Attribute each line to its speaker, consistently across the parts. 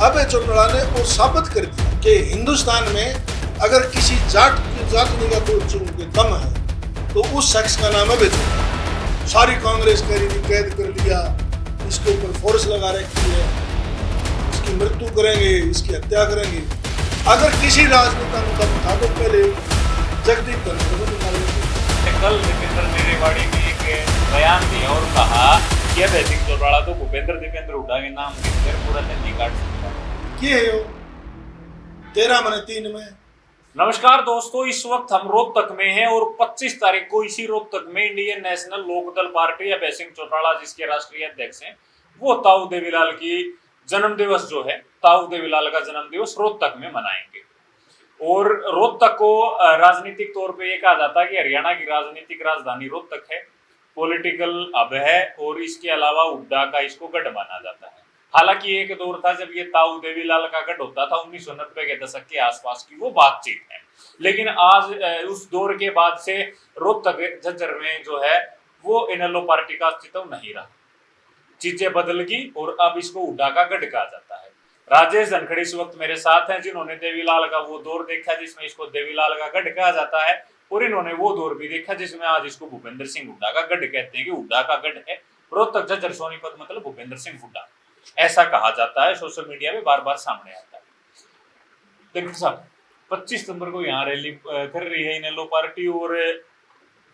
Speaker 1: अभय चौटाला ने वो साबित कर दिया कि हिंदुस्तान में अगर किसी जाटनी का दो चूम के दम है तो उस शख्स का नाम अभय चौटाला। सारी कांग्रेस कह रही थी कैद कर लिया, इसके ऊपर फोर्स लगा रखी है, इसकी मृत्यु करेंगे, इसकी हत्या करेंगे। अगर किसी राजनेता में दम था तो पहले जगदीप धनखड़ को निकाल देते।
Speaker 2: कल दीपेंद्र ने रेवाड़ी में एक बयान दिया और कहा कि अभय सिंह चौटाला तो भूपेंद्र दीपेंद्र हुड्डा के नाम से पूरा नहीं काट सकता।
Speaker 1: क्या है 13 में।
Speaker 2: नमस्कार दोस्तों, इस वक्त हम रोहतक में हैं और 25 तारीख को इसी रोहतक में Indian national Lokdal party Abhay Singh Chautala जिसके राष्ट्रीय अध्यक्ष हैं वो ताऊ देवीलाल की जन्म दिवस जो है, ताऊ देवीलाल का जन्म दिवस रोहतक में मनाएंगे। और रोहतक को राजनीतिक तौर पे ये कहा जाता है कि हरियाणा की राजनीतिक राजधानी रोहतक है, पॉलिटिकल हब है और इसके अलावा हुड्डा का इसको गढ़ माना जाता है। हालांकि एक दौर था जब ये ताऊ देवीलाल का गढ़ होता था 1990 के दशक के आसपास की वो बातचीत है, लेकिन आज उस दौर के बाद से रोहतक झज्जर में जो है वो इनेलो पार्टी का अस्तित्व नहीं रहा, चीजें बदल गई और अब इसको हुड्डा का गढ़ कहा जाता है। राजेश धनखड़ इस वक्त मेरे साथ हैं जिन्होंने देवीलाल का वो दौर देखा जिसमें इसको देवीलाल का गढ़ कहा जाता है और इन्होंने वो दौर भी देखा जिसमें आज इसको भूपेंद्र सिंह हुड्डा का गढ़ कहते हैं कि हुड्डा का गढ़ है रोहतक झज्जर सोनीपत, मतलब भूपेंद्र सिंह हुड्डा ऐसा कहा जाता है, सोशल मीडिया में बार बार सामने आता है। धनखड़ साहब, 25 सितंबर को यहाँ रैली कर रही है इनेलो पार्टी और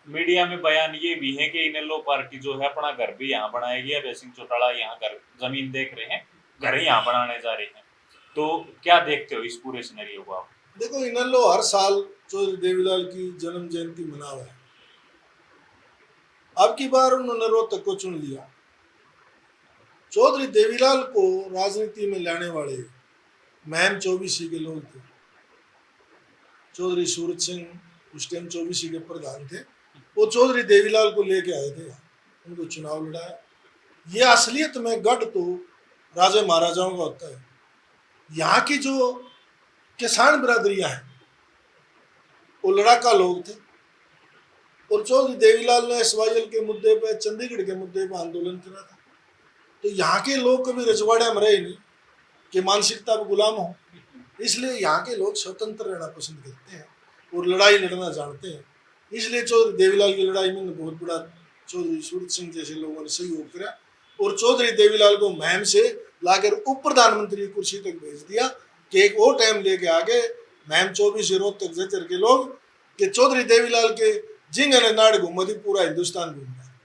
Speaker 2: मीडिया में बयान ये भी है कि इनेलो पार्टी जो है अपना घर भी यहाँ बनाएगी। अभय सिंह चौटाला यहाँ घर जमीन देख रहे हैं, घर ही यहाँ बनाने जा रहे हैं, तो क्या देखते हो इस पूरे सिनेरियो को आप?
Speaker 1: देखो, इनेलो हर साल चौधरी देवीलाल की जन्म जयंती मनावा है। अब की बार उन्होंने रोहतक को चुन लिया। चौधरी देवीलाल को राजनीति में लाने वाले महम चौबीसी के लोग थे। चौधरी सूरत सिंह उस टाइम चौबीसी के प्रधान थे, वो चौधरी देवीलाल को लेके आए थे, उनको चुनाव लड़ाया। ये असलियत में गढ़ तो राजा महाराजाओं का होता है। यहाँ की जो किसान बिरादरियां हैं वो लड़ाका लोग थे और चौधरी देवीलाल ने SYL के मुद्दे पे, चंडीगढ़ के मुद्दे पे आंदोलन करा था। तो यहाँ के लोग कभी रजवाड़े में रहे नहीं कि मानसिकता पर गुलाम हो, इसलिए यहाँ के लोग स्वतंत्र रहना पसंद करते हैं और लड़ाई लड़ना जानते हैं। इसलिए चौधरी देवीलाल की लड़ाई में बहुत बड़ा चौधरी सूरत सिंह जैसे लोगों ने सहयोग किया और चौधरी देवीलाल को महम से लाकर उप प्रधानमंत्री की कुर्सी तक भेज दिया कि एक और टाइम लेके आगे महम 24 रोहतक झज्जर के लोग कि चौधरी देवीलाल के जिंग ने नाड़ घूमती पूरा हिंदुस्तान घूम रहा है।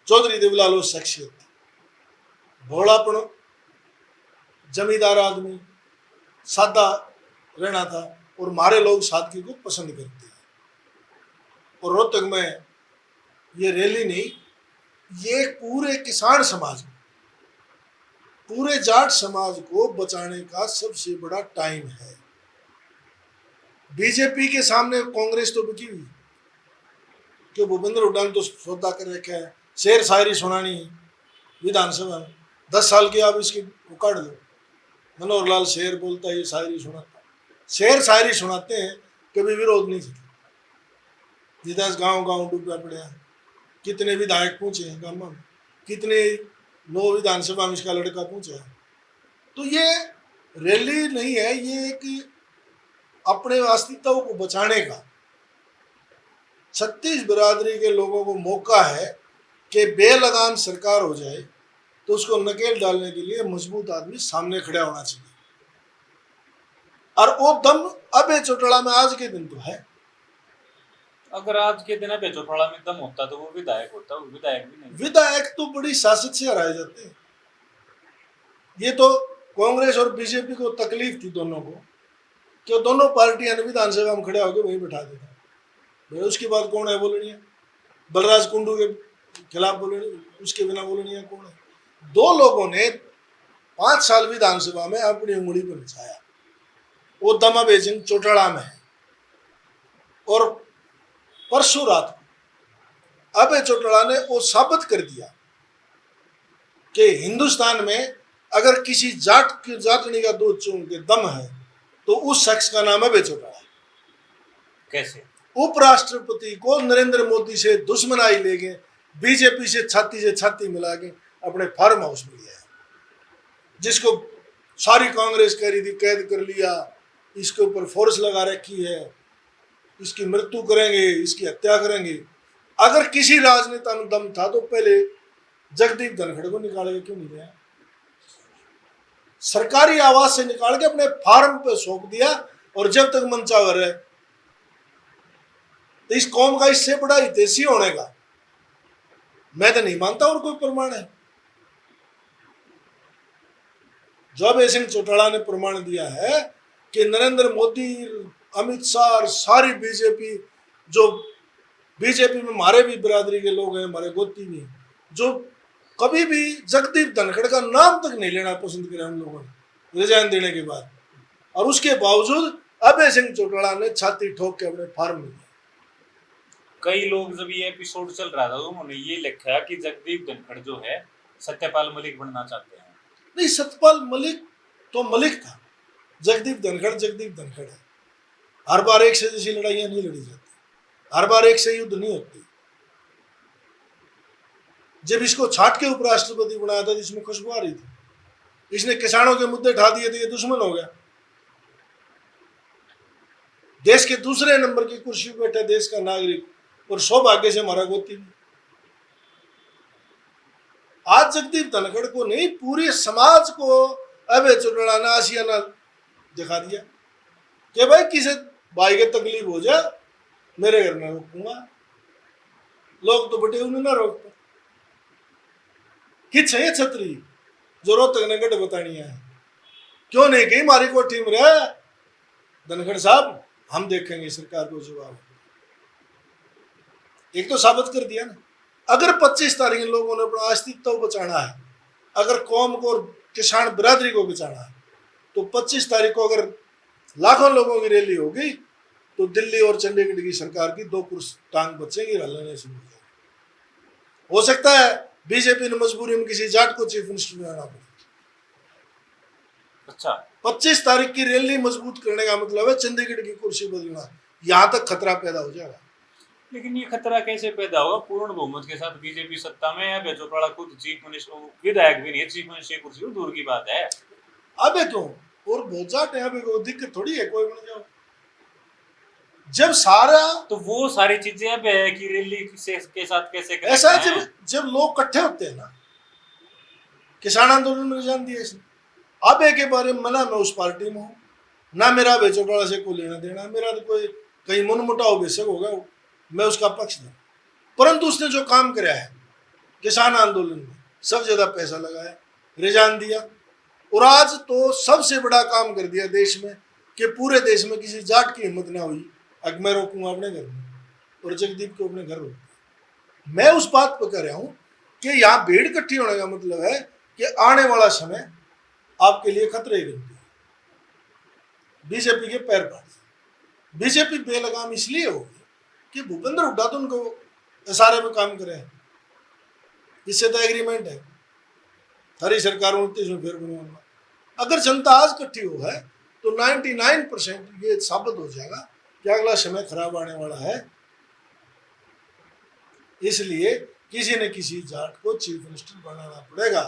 Speaker 1: चौधरी देवीलाल वो शख्सियत, भोलापन, जमींदार आदमी, सादा रहना था और हमारे लोग सादगी को पसंद करते हैं। और रोहतक में ये रैली नहीं, ये पूरे किसान समाज, पूरे जाट समाज को बचाने का सबसे बड़ा टाइम है। बीजेपी के सामने कांग्रेस तो बिकी हुई कि भूपेंद्र हुड्डा ने तो सौदा कर रखा है, शेर शायरी सुनानी विधानसभा में 10 साल की, आप इसकी उकाड़ लो। मनोहर लाल शेर बोलता है, ये शायरी सुनाता, शेर शायरी सुनाते हैं, कभी विरोध नहीं सकते। जिदास गांव गांव डूबा पड़े हैं, कितने विधायक पूछे हैं गांव में, कितने 9 विधानसभा में इसका लड़का पूछा है। तो ये रैली नहीं है, ये एक अपने अस्तित्व को बचाने का 36 बिरादरी के लोगों को मौका है कि बेलगाम सरकार हो जाए तो उसको नकेल डालने के लिए मजबूत आदमी सामने खड़ा होना चाहिए। और वो दम अभय चौटाला में आज के दिन तो है।
Speaker 2: अगर आज के दिन अभय चौटाला में दम होता तो वो विधायक होता, वो विधायक भी नहीं।
Speaker 1: विधायक तो बड़ी शासक से हराए जाते हैं। ये तो कांग्रेस और बीजेपी को तकलीफ थी दोनों को कि दोनों पार्टियां ने विधानसभा में खड़े होकर वहीं बैठा देता। भाई उसके बाद कौन है बोलनी है? बलराज कुंडू के खिलाफ बोलनी, उसके बिना बोलनी है कौन है? 2 लोगों ने 5 साल विधानसभा में अपनी उंगली पर नचाया, वो दम अभय सिंह चौटाला में है। और परसों रात को अभय चौटाला ने वो साबित कर दिया कि हिंदुस्तान में अगर किसी जाटनी का दूध चूम के दम है तो उस शख्स का नाम अभय चौटाला है।
Speaker 2: कैसे?
Speaker 1: उपराष्ट्रपति को नरेंद्र मोदी से दुश्मनाई लेके बीजेपी से छाती मिला के अपने फार्म हाउस में लिया है, जिसको सारी कांग्रेस कह रही थी कैद कर लिया, इसके ऊपर फोर्स लगा रखी है, इसकी मृत्यु करेंगे, इसकी हत्या करेंगे। अगर किसी राजनेता में दम था तो पहले जगदीप धनखड़ को निकाल के क्यों नहीं गया? सरकारी आवास से निकाल के अपने फार्म पे सौंप दिया, और जब तक मनचावर है तो इस कौम का इससे बड़ा हितैषी होने का मैं तो नहीं मानता और कोई प्रमाण है। जो अभय सिंह चौटाला ने प्रमाण दिया है कि नरेंद्र मोदी, अमित शाह और सारी बीजेपी, जो बीजेपी में हमारे भी बिरादरी के लोग हैं, हमारे गोती भी, जो कभी भी जगदीप धनखड़ का नाम तक नहीं लेना पसंद किया उन लोगों ने रिजाइन देने के बाद, और उसके बावजूद अभय सिंह चौटाला ने छाती ठोक के अपने फार्म में दिया।
Speaker 2: कई लोग जब ये एपिसोड चल रहा था तो उन्होंने ये लिखा कि जगदीप धनखड़ जो है सत्यपाल मलिक बनना चाहते हैं।
Speaker 1: नहीं, सत्यपाल मलिक तो मलिक था, जगदीप धनखड़ है। हर बार एक से जैसी लड़ाइयां नहीं लड़ी जाती, हर बार एक से युद्ध नहीं होती। जब इसको छाट के उपराष्ट्रपति बनाया था जिसमें खुशबू आ रही थी, इसने किसानों के मुद्दे उठा दिए थे, ये दुश्मन हो गया। देश के दूसरे नंबर की कुर्सी पर बैठा देश का नागरिक, और सौभाग्य से हमारा गोती भी। आज जगदीप धनखड़ को नहीं, पूरे समाज को अभय चौटाला ने आशियाना दिखा दिया कि भाई किसी भाई के तकलीफ हो जाए मेरे घर में रोकूंगा। लोग तो बटे उन्हें ना रोक पाए। किच है छतरी जो रोहतक ने गढ़ बतानी है, क्यों नहीं कही हमारी कोठी में रहे धनखड़ साहब, हम देखेंगे सरकार को जवाब। एक तो साबित कर दिया ना। अगर 25 तारीख लोगों ने अपना अस्तित्व बचाना है, अगर कौम को और किसान बिरादरी को बचाना है, तो 25 तारीख को अगर लाखों लोगों की रैली होगी तो दिल्ली और चंडीगढ़ की सरकार की 2 कुर्सी टांग बचेंगी, हलने से हो सकता है बीजेपी ने मजबूरी में किसी जाट को चीफ मिनिस्टर बनाना पड़े।
Speaker 2: अच्छा,
Speaker 1: 25 तारीख की रैली मजबूत करने का मतलब है चंडीगढ़ की कुर्सी बदलना। यहां तक खतरा पैदा हो जाएगा।
Speaker 2: लेकिन ये खतरा कैसे पैदा होगा? पूर्ण बहुमत के साथ बीजेपी सत्ता में है, अभय चौटाला खुद चीफ मिनिस्टर, विधायक भी नहीं है, चीफ मिनिस्टर की कुर्सी दूर की बात है।
Speaker 1: अबे क्यों? और बहुत जाट है, अबे को दिक्कत थोड़ी है, कोई बन जाओ। जब सारा
Speaker 2: तो वो सारी चीजें अब है कि रैली के साथ कैसे
Speaker 1: ऐसा है, जब लोग इकट्ठे होते हैं ना, किसान आंदोलन में रिजाइन दिया इसने। अबे के बारे में मना, मैं उस पार्टी में हूँ ना, मेरा अभय चौटाला से कोई लेना देना, मेरा तो कोई कहीं मनमुटाव बेशक होगा, मैं उसका पक्ष नहीं। परंतु उसने जो काम कराया है किसान आंदोलन में, सब ज्यादा पैसा लगाया, रिजाइन दिया, और आज तो सबसे बड़ा काम कर दिया देश में कि पूरे देश में किसी जाट की हिम्मत ना हुई अब मैं रोकूंगा अपने घर में, और जगदीप को अपने घर रोक। मैं उस बात पर कह रहा हूं कि यहाँ भीड़ इकट्ठी होने का मतलब है कि आने वाला समय आपके लिए खतरे की घंटी है। बीजेपी के पैर पार। बीजेपी बेलगाम इसलिए होगी कि भूपेंद्र हुड्डा तो उनको इशारे में काम करे, इससे तो एग्रीमेंट है हरी सरकार 29 में फिर बनवाऊंगा। अगर जनता आज इकट्ठी हो है तो 99% ये साबित हो जाएगा कि अगला समय खराब आने वाला है। इसलिए किसी न किसी जाट को चीफ मिनिस्टर बनाना पड़ेगा।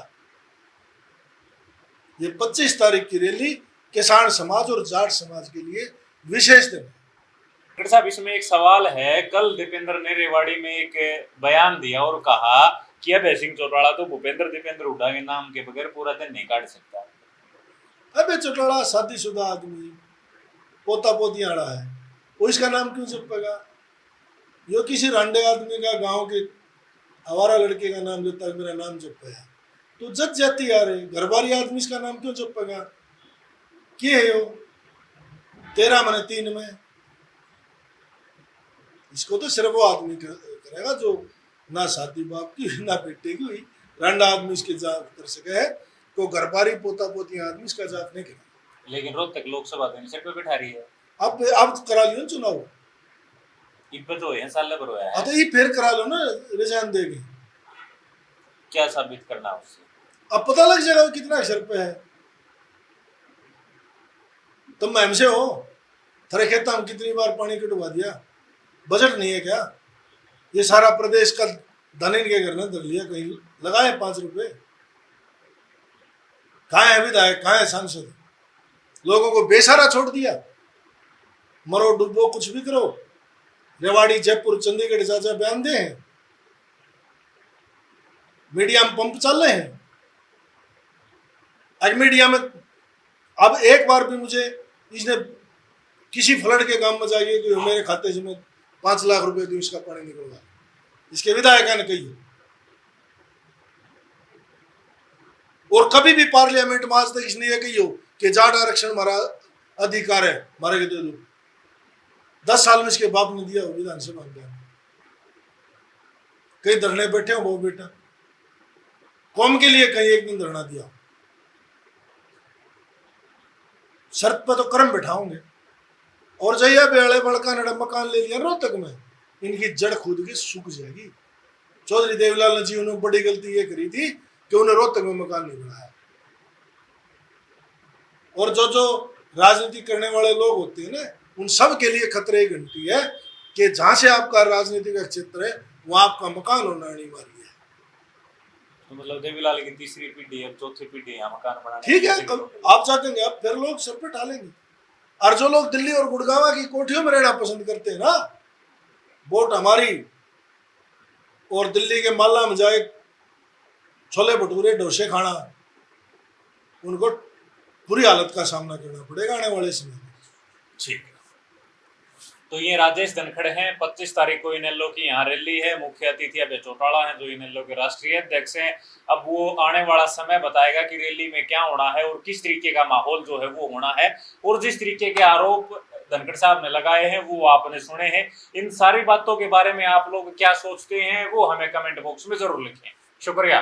Speaker 1: ये 25 तारीख की रैली किसान समाज और जाट समाज के लिए विशेष दिन है।
Speaker 2: डॉक्टर साहब, इसमें एक सवाल है। कल दीपेंद्र ने रेवाड़ी में एक बयान दिया और कहा कि अभय सिंह चौटाला तो भूपेंद्र दीपेंद्र हुड्डा के नाम के बगैर पूरा दिन नहीं काट सकता।
Speaker 1: अभय चौटाला शादीशुदा आदमी, पोता पोती आड़ा है, वो इसका नाम क्यों जपेगा? यो किसी रांडे आदमी का, गांव के आवारा लड़के का नाम लेता है, मेरा नाम जपे है तो जज जाती आ रही। घरबारी आदमी इसका नाम क्यों जपेगा? क्या है यो 13 मने 3 में? इसको तो सिर्फ वो आदमी करेगा जो ना शादी बाप की ना बेटे की हुई, रांडा आदमी इसके जात कर सके है, तो घरबारी पोता पोती आदमी इसका जात नहीं करेगा।
Speaker 2: लेकिन रोहतक लोकसभा तो सिर पे बैठा रही है।
Speaker 1: अब करा लियो चुनाव,
Speaker 2: इन पे तो साल भर होया है।
Speaker 1: तो ये फिर करा लो ना, रिजाइन देगी।
Speaker 2: क्या साबित करना उससे?
Speaker 1: अब पता लग जाएगा कितना अक्षर पे है। तुम हमसे हो, थरे खेता हम कितनी बार पानी कटवा दिया, बजट नहीं है क्या? ये सारा प्रदेश का धन इनके घर ने धर लिया, कहीं लगाए 5 रुपए, कहाँ है विधायक, कहाँ है सांसद? लोगों को बेसहारा छोड़ दिया। मरो डूबो कुछ भी करो। रेवाड़ी, जयपुर, चंडीगढ़ जा बयान दे हैं, मीडिया में पंप चल रहे हैं। आज मीडिया में अब एक बार भी मुझे इसने किसी फ्लड के काम में जाइए कि मेरे खाते से मैं 5 लाख रुपए दूं, इसका पानी निकल रहा है, इसके विधायक ने कही। और कभी भी पार्लियामेंट में आज तक इसने ये कही हो कि जाट आरक्षण हमारा अधिकार है, हमारे के दे दो। 10 साल में इसके बाप ने दिया हो विधानसभा में। कई धरने बैठे हो बहु बेटा, कौम के लिए कहीं एक दिन धरना दिया। शर्त पर तो कर्म बैठाओगे। और जैया बेड़े बड़का नड़ा मकान ले लिया रोहतक में, इनकी जड़ खुद की सूख जाएगी। चौधरी देवीलाल जी उन्होंने बड़ी गलती ये करी थी कि उन्हें रोहतक में मकान नहीं बनाया। और जो राजनीति करने वाले लोग होते हैं ना, उन सब के लिए खतरे की घंटी है कि जहां से आपका राजनीति का क्षेत्र है वहां आपका मकान होना अनिवार्य है।
Speaker 2: तो मतलब देवीलाल की तीसरी पीढ़ी अब चौथी पीढ़ी यहाँ मकान बनाने।
Speaker 1: ठीक है, आप जाकेंगे आप फिर लोग सर पे डालेंगे। और जो लोग दिल्ली और गुड़गांव की कोठियों में रहना पसंद करते हैं ना, वोट हमारी, और दिल्ली के माला में जाए छोले भटूरे डोसे खाना, उनको बुरी हालत का सामना करना पड़ेगा आने वाले समय में।
Speaker 2: ठीक। तो ये राजेश धनखड़ हैं। 25 तारीख को इनेलो की यहाँ रैली है। मुख्य अतिथि अभय चौटाला हैं जो इनेलो के राष्ट्रीय अध्यक्ष हैं। अब वो आने वाला समय बताएगा कि रैली में क्या होना है और किस तरीके का माहौल जो है वो होना है। और जिस तरीके के आरोप धनखड़ साहब ने लगाए हैं वो आपने सुने हैं। इन सारी बातों के बारे में आप लोग क्या सोचते हैं वो हमें कमेंट बॉक्स में जरूर लिखें। शुक्रिया।